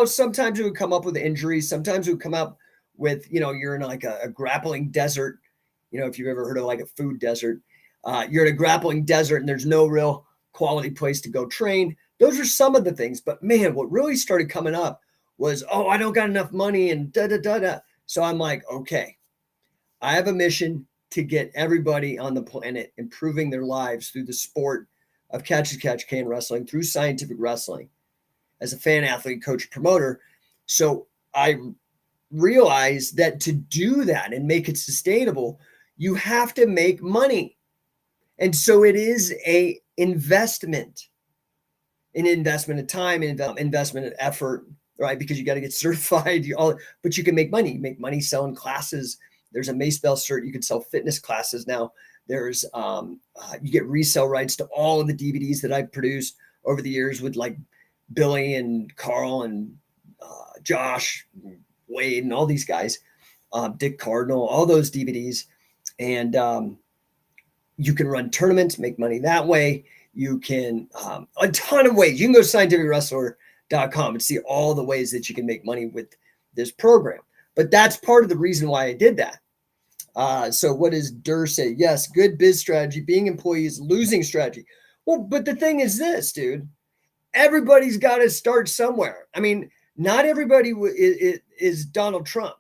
Sometimes it would come up with injuries. Sometimes it would come up with, you're in like a grappling desert. If you've ever heard of like a food desert, you're in a grappling desert and there's no real quality place to go train. Those are some of the things. But man, what really started coming up was, I don't got enough money and da-da-da-da. So I'm like, okay, I have a mission to get everybody on the planet improving their lives through the sport of catch can wrestling, through scientific wrestling as a fan, athlete, coach, promoter. So I realized that to do that and make it sustainable, you have to make money. And so it is an investment of time, investment of effort, right? Because you got to get certified, but you can make money. You make money selling classes. There's a Macebell cert. You can sell fitness classes now. There's, you get resale rights to all of the DVDs that I've produced over the years with like Billy and Carl and Josh, Wade, and all these guys, Dick Cardinal, all those DVDs. And you can run tournaments, make money that way. You can, a ton of ways. You can go to scientificwrestler.com and see all the ways that you can make money with this program. But that's part of the reason why I did that. So what does Durr say? Yes, good biz strategy. Being employee is losing strategy. Well, but the thing is this, dude. Everybody's got to start somewhere. I mean, not everybody is Donald Trump.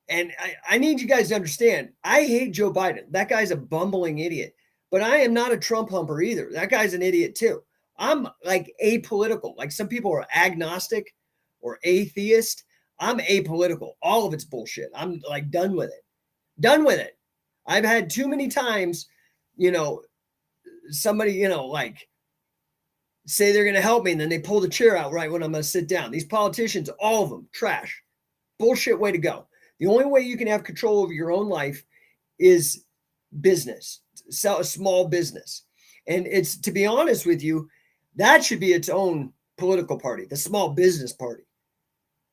And I need you guys to understand, I hate Joe Biden. That guy's a bumbling idiot. But I am not a Trump humper either. That guy's an idiot too. I'm like apolitical. Like some people are agnostic or atheist. I'm apolitical. All of it's bullshit. I'm like done with it. Done with it. I've had too many times, somebody, like say they're going to help me and then they pull the chair out right when I'm going to sit down. These politicians, all of them, trash. Bullshit way to go. The only way you can have control over your own life is business, sell a small business. And it's, to be honest with you, that should be its own political party, the small business party,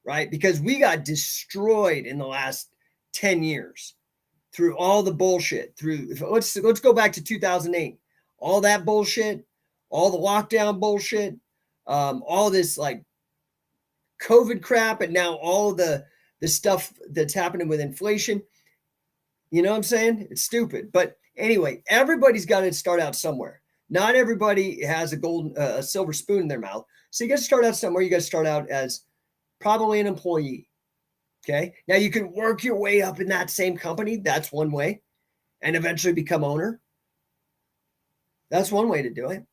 right? Because we got destroyed in the last 10 years through all the bullshit. Let's go back to 2008. All that bullshit, all the lockdown bullshit, all this like COVID crap, and now all the stuff that's happening with inflation. You know what I'm saying? It's stupid. But anyway, everybody's got to start out somewhere. Not everybody has a silver spoon in their mouth. So you got to start out somewhere. You got to start out as probably an employee. Okay. Now you can work your way up in that same company. That's one way. And eventually become owner. That's one way to do it.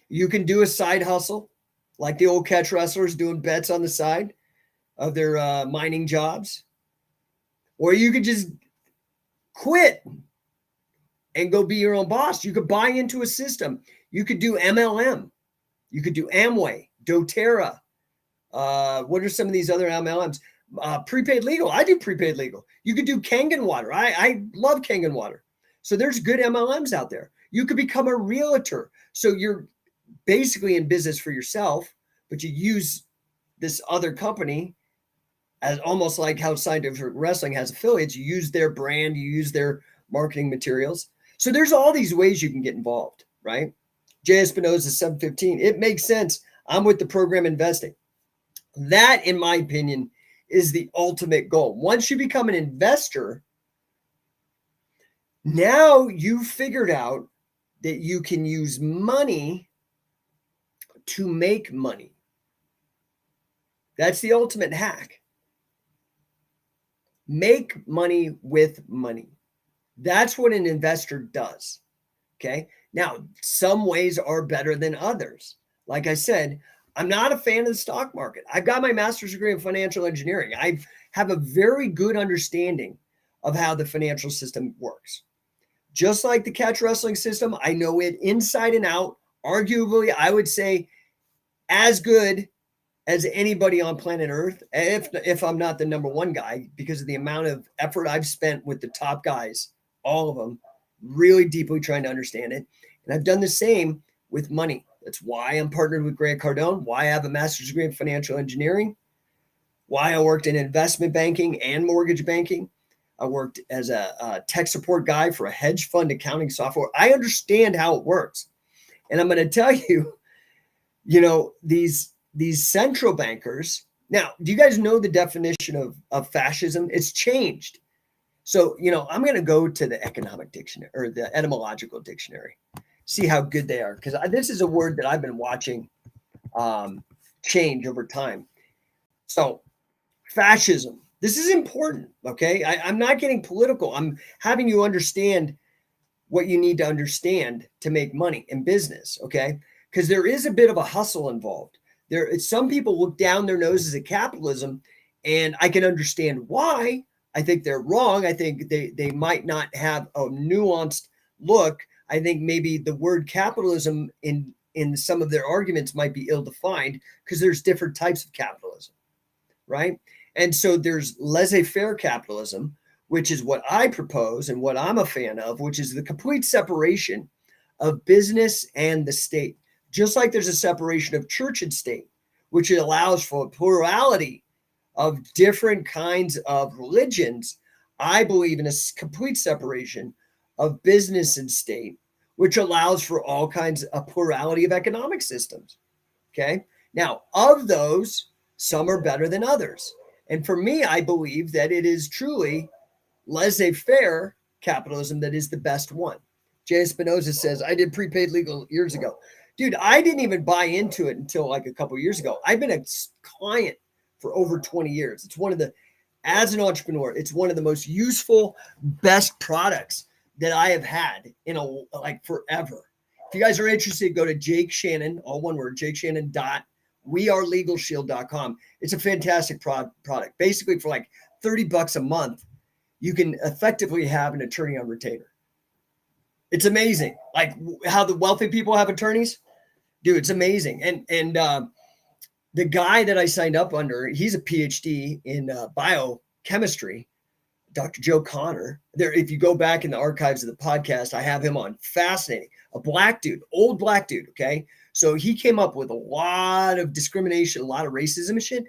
You can do a side hustle like the old catch wrestlers doing bets on the side of their mining jobs. Or you could just quit and go be your own boss. You could buy into a system. You could do MLM. You could do Amway, doTERRA. What are some of these other MLMs? Prepaid legal. I do prepaid legal. You could do Kangen water. I love Kangen water. So there's good MLMs out there. You could become a realtor. So you're basically in business for yourself, but you use this other company as almost like how Scientific Wrestling has affiliates. You use their brand, you use their marketing materials. So there's all these ways you can get involved, right? Jay Espinosa 715. It makes sense. I'm with the program investing. That, in my opinion, is the ultimate goal. Once you become an investor, now you've figured out that you can use money to make money. That's the ultimate hack. Make money with money. That's what an investor does. Okay. Now, some ways are better than others. Like I said, I'm not a fan of the stock market. I've got my master's degree in financial engineering. I have a very good understanding of how the financial system works. Just like the catch wrestling system, I know it inside and out. Arguably, I would say as good as anybody on planet Earth, if I'm not the number one guy, because of the amount of effort I've spent with the top guys, all of them, really deeply trying to understand it. And I've done the same with money. That's why I'm partnered with Grant Cardone, why I have a master's degree in financial engineering, why I worked in investment banking and mortgage banking. I worked as a tech support guy for a hedge fund accounting software. I understand how it works. And I'm going to tell you, these central bankers. Now, do you guys know the definition of fascism? It's changed. So, I'm going to go to the economic dictionary or the etymological dictionary, see how good they are. Because this is a word that I've been watching change over time. So fascism, this is important. Okay. I'm not getting political. I'm having you understand what you need to understand to make money in business. Okay. Because there is a bit of a hustle involved. Some people look down their noses at capitalism, and I can understand why. I think they're wrong. I think they might not have a nuanced look. I think maybe the word capitalism in some of their arguments might be ill-defined because there's different types of capitalism, right? And so there's laissez-faire capitalism, which is what I propose and what I'm a fan of, which is the complete separation of business and the state. Just like there's a separation of church and state, which allows for a plurality of different kinds of religions, I believe in a complete separation of business and state, which allows for all kinds of plurality of economic systems. Okay. Now, of those, some are better than others. And for me, I believe that it is truly laissez-faire capitalism that is the best one. Jay Espinosa says, I did prepaid legal years ago. Dude, I didn't even buy into it until like a couple of years ago. I've been a client for over 20 years. As an entrepreneur, it's one of the most useful, best products that I have had in forever. If you guys are interested, go to Jake Shannon, all one word, jakeshannon.wearelegalshield.com. It's a fantastic product. Basically, for like $30 a month, you can effectively have an attorney on retainer. It's amazing. Like how the wealthy people have attorneys. Dude, it's amazing. And the guy that I signed up under, he's a PhD in biochemistry, Dr. Joe Connor. There, if you go back in the archives of the podcast, I have him on. Fascinating. A black dude, old black dude. Okay. So he came up with a lot of discrimination, a lot of racism and shit.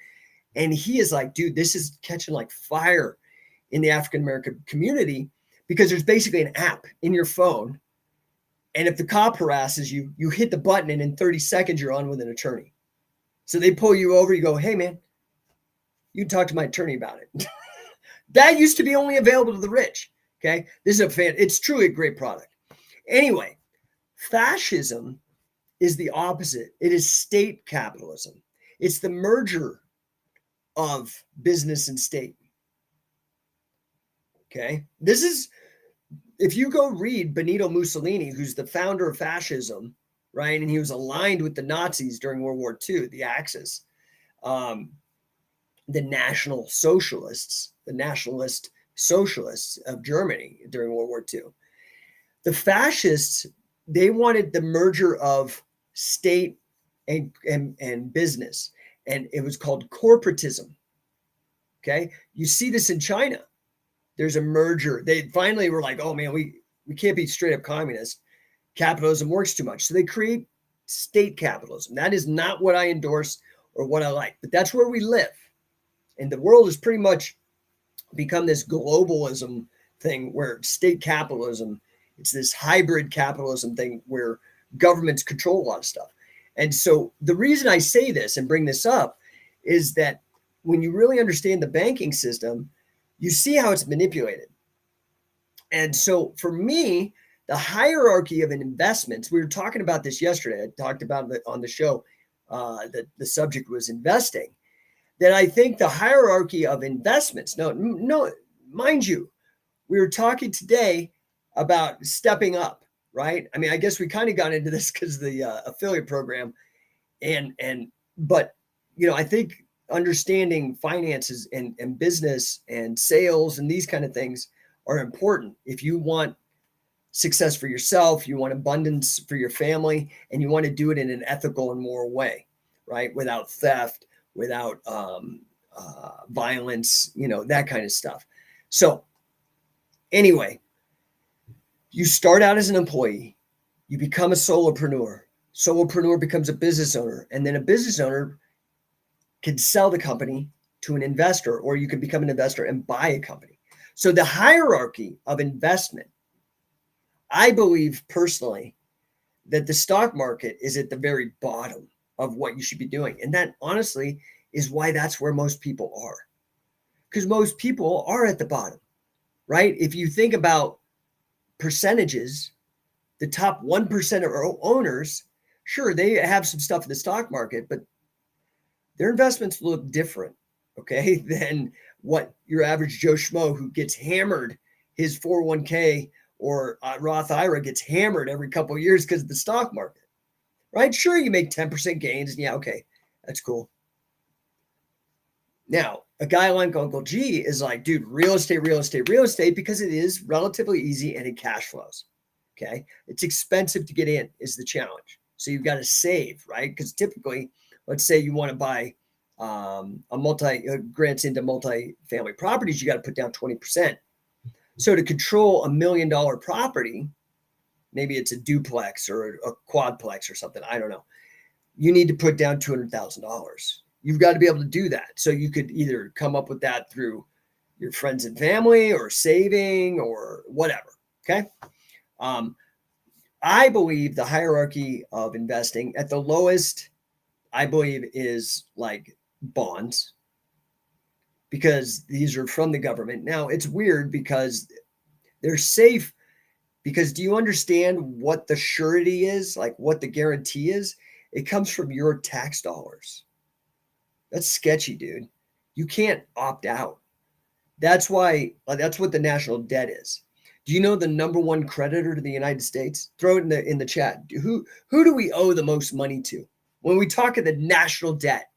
And he is like, dude, this is catching like fire in the African-American community because there's basically an app in your phone. And if the cop harasses you, you hit the button and in 30 seconds, you're on with an attorney. So they pull you over. You go, hey, man, you can talk to my attorney about it. That used to be only available to the rich. Okay. This is it's truly a great product. Anyway, fascism is the opposite. It is state capitalism. It's the merger of business and state. Okay. This is, if you go read Benito Mussolini, who's the founder of fascism, right? And he was aligned with the Nazis during World War II, the Axis, the National Socialists, the Nationalist Socialists of Germany during World War II. The fascists, they wanted the merger of state and business, and it was called corporatism. Okay. You see this in China. There's a merger. They finally were like, oh man, we can't be straight up communist. Capitalism works too much. So they create state capitalism. That is not what I endorse or what I like, but that's where we live. And the world has pretty much become this globalism thing where state capitalism, it's this hybrid capitalism thing where governments control a lot of stuff. And so the reason I say this and bring this up is that when you really understand the banking system, you see how it's manipulated. And so for me, the hierarchy of investments, we were talking about this yesterday. I talked about it on the show that the subject was investing. That I think the hierarchy of investments, no, mind you, we were talking today about stepping up, right? I mean, I guess we kind of got into this because of the affiliate program, but I think understanding finances and business and sales and these kind of things are important if you want success for yourself, you want abundance for your family, and you want to do it in an ethical and moral way, right? Without theft, without violence, that kind of stuff. So anyway, you start out as an employee, you become a solopreneur. Solopreneur becomes a business owner, and then a business owner can sell the company to an investor, or you can become an investor and buy a company. So the hierarchy of investment, I believe personally that the stock market is at the very bottom of what you should be doing. And that honestly is why that's where most people are. Because most people are at the bottom, right? If you think about percentages, the top 1% of owners, sure, they have some stuff in the stock market, but their investments look different, okay, than what your average Joe Schmo who gets hammered, his 401k or Roth IRA gets hammered every couple of years because of the stock market, right? Sure, you make 10% gains, and yeah, okay, that's cool. Now, a guy like Uncle G is like, dude, real estate, because it is relatively easy and it cash flows, okay? It's expensive to get in is the challenge. So you've got to save, right? Because typically, let's say you want to buy grants into multi-family properties, you got to put down 20%. So to control $1 million property, maybe it's a duplex or a quadplex or something, I don't know. You need to put down $200,000. You've got to be able to do that. So you could either come up with that through your friends and family or saving or whatever. Okay. I believe the hierarchy of investing at the lowest, I believe, is like bonds, because these are from the government. Now it's weird because they're safe, because do you understand what the surety is? Like what the guarantee is? It comes from your tax dollars. That's sketchy, dude. You can't opt out. That's why, that's what the national debt is. Do you know the number one creditor to the United States? Throw it in the chat. Who do we owe the most money to? When we talk of the national debt,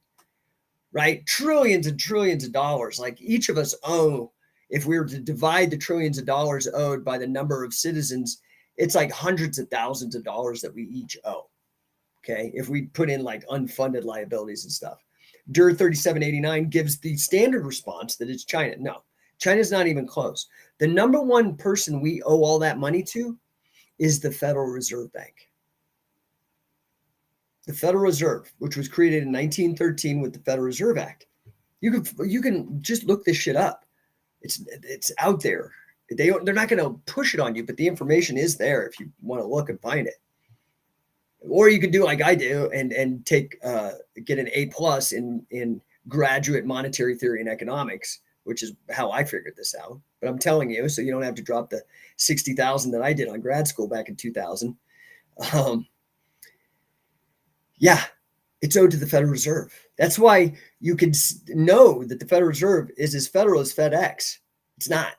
right? Trillions and trillions of dollars. Like each of us owe, if we were to divide the trillions of dollars owed by the number of citizens, it's like hundreds of thousands of dollars that we each owe. Okay. If we put in like unfunded liabilities and stuff. DUR 3789 gives the standard response that it's China. No, China's not even close. The number one person we owe all that money to is the Federal Reserve Bank. The Federal Reserve, which was created in 1913 with the Federal Reserve Act. You can just look this shit up. It's out there. They're not going to push it on you, but the information is there if you want to look and find it. Or you can do like I do and take get an A+ in graduate monetary theory and economics, which is how I figured this out. But I'm telling you, so you don't have to drop the 60,000 that I did on grad school back in 2000. Yeah, it's owed to the Federal Reserve. That's why you can know that the Federal Reserve is as federal as FedEx. It's not.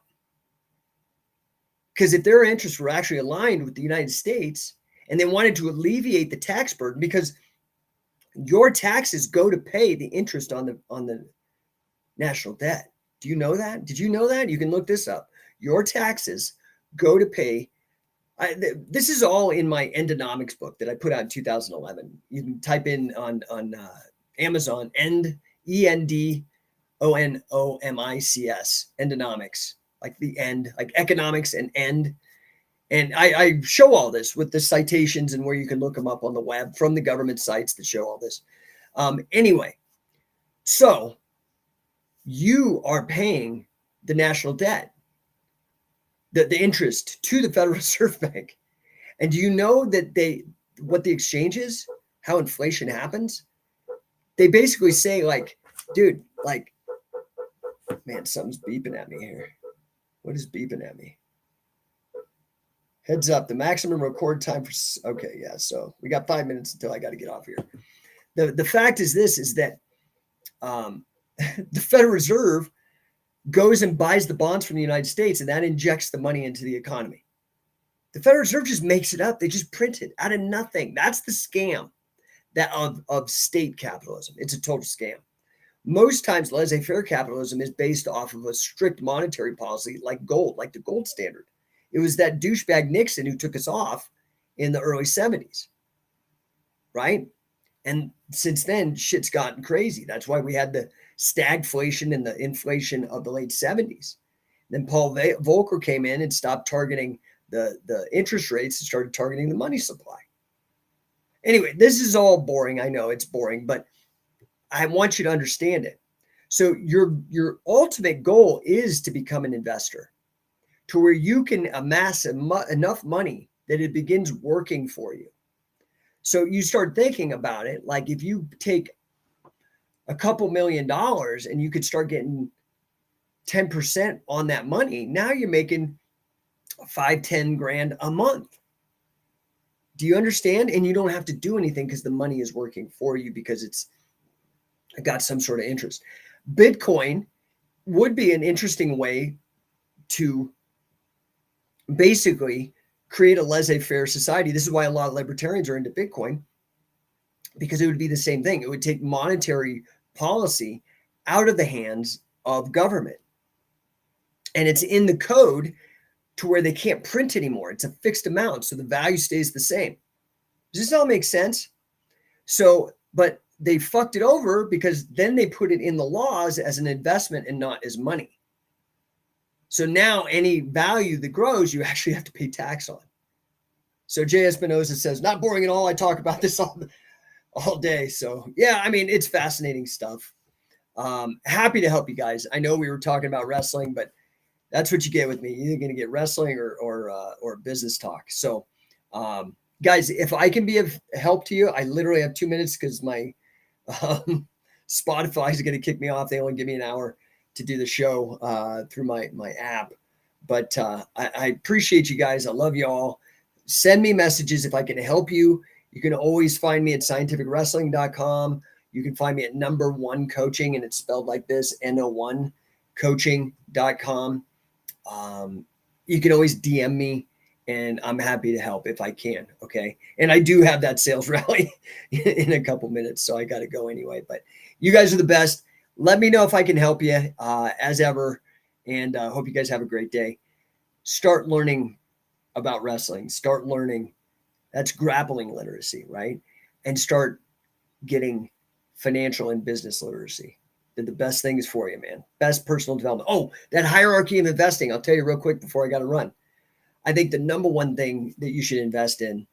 Because if their interests were actually aligned with the United States and they wanted to alleviate the tax burden, because your taxes go to pay the interest on the national debt. Do you know that? Did you know that? You can look this up. Your taxes go to pay. This is all in my Endonomics book that I put out in 2011. You can type in on Amazon, ENDONOMICS, Endonomics, like the end, like economics and end. And I show all this with the citations and where you can look them up on the web from the government sites that show all this. Anyway, so you are paying the national debt, the interest to the Federal Reserve Bank. And do you know that what the exchange is, how inflation happens? They basically say, like, dude, like, man, something's beeping at me here. What is beeping at me? Heads up, the maximum record time for, okay, yeah, so we got 5 minutes until I got to get off here. The fact is this, is that the Federal Reserve goes and buys the bonds from the United States, and that injects the money into the economy. The Federal Reserve just makes it up. They just print it out of nothing. That's the scam of state capitalism. It's a total scam. Most times, laissez-faire capitalism is based off of a strict monetary policy like gold, like the gold standard. It was that douchebag Nixon who took us off in the early 70s, right? And since then, shit's gotten crazy. That's why we had the stagflation and the inflation of the late 70s. Then Paul Volcker came in and stopped targeting the interest rates and started targeting the money supply. Anyway, this is all boring. I know it's boring, but I want you to understand it. So your ultimate goal is to become an investor, to where you can amass enough money that it begins working for you. So you start thinking about it, like if you take a couple $1 million and you could start getting 10% on that money, now you're making 5-10 grand a month. Do you understand? And you don't have to do anything because the money is working for you because it's got some sort of interest. Bitcoin would be an interesting way to basically create a laissez-faire society. This is why a lot of libertarians are into Bitcoin, because it would be the same thing. It would take monetary policy out of the hands of government. And it's in the code to where they can't print anymore. It's a fixed amount, so the value stays the same. Does this all make sense? So, but they fucked it over because then they put it in the laws as an investment and not as money. So now any value that grows, you actually have to pay tax on. So J. Espinosa says, not boring at all. I talk about this all day. So yeah, I mean, it's fascinating stuff. Happy to help you guys. I know we were talking about wrestling, but that's what you get with me. You're either going to get wrestling or business talk. So guys, if I can be of help to you, I literally have 2 minutes because my Spotify is going to kick me off. They only give me an hour to do the show through my app. But I appreciate you guys. I love you all. Send me messages if I can help you. You can always find me at scientificwrestling.com. You can find me at No1 Coaching, and it's spelled like this, No1 Coaching.com. You can always DM me, and I'm happy to help if I can. Okay. And I do have that sales rally in a couple minutes, so I got to go anyway. But you guys are the best. Let me know if I can help you as ever. And hope you guys have a great day. Start learning about wrestling. Start learning. That's grappling literacy, right? And start getting financial and business literacy. They're the best things for you, man. Best personal development. Oh, that hierarchy of investing. I'll tell you real quick before I got to run. I think the number one thing that you should invest in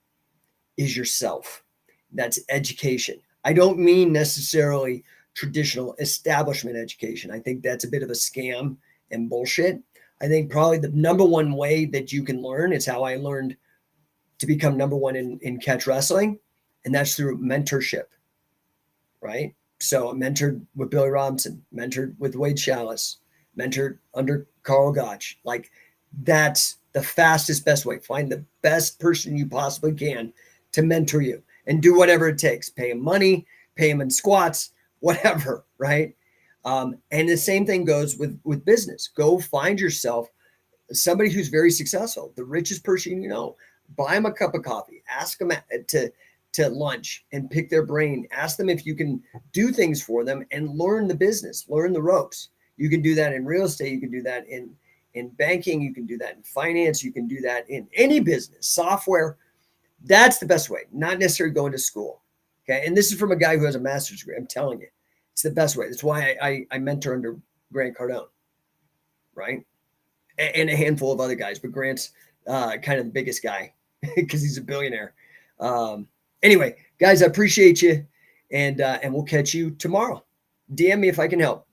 is yourself. That's education. I don't mean necessarily traditional establishment education. I think that's a bit of a scam and bullshit. I think probably the number one way that you can learn is how I learned to become number one in catch wrestling. And that's through mentorship, right? So I mentored with Billy Robinson, mentored with Wade Chalice, mentored under Carl Gotch. Like, that's the fastest, best way. Find the best person you possibly can to mentor you and do whatever it takes. Pay him money, pay him in squats, whatever, right? And the same thing goes with business. Go find yourself somebody who's very successful, the richest person you know. Buy them a cup of coffee. Ask them to lunch and pick their brain. Ask them if you can do things for them and learn the business, learn the ropes. You can do that in real estate. You can do that in banking. You can do that in finance. You can do that in any business, software. That's the best way, not necessarily going to school. Okay. And this is from a guy who has a master's degree. I'm telling you, it's the best way. That's why I mentor under Grant Cardone, right? And a handful of other guys, but Grant's kind of the biggest guy because he's a billionaire. Anyway, guys, I appreciate you, and we'll catch you tomorrow. DM me if I can help.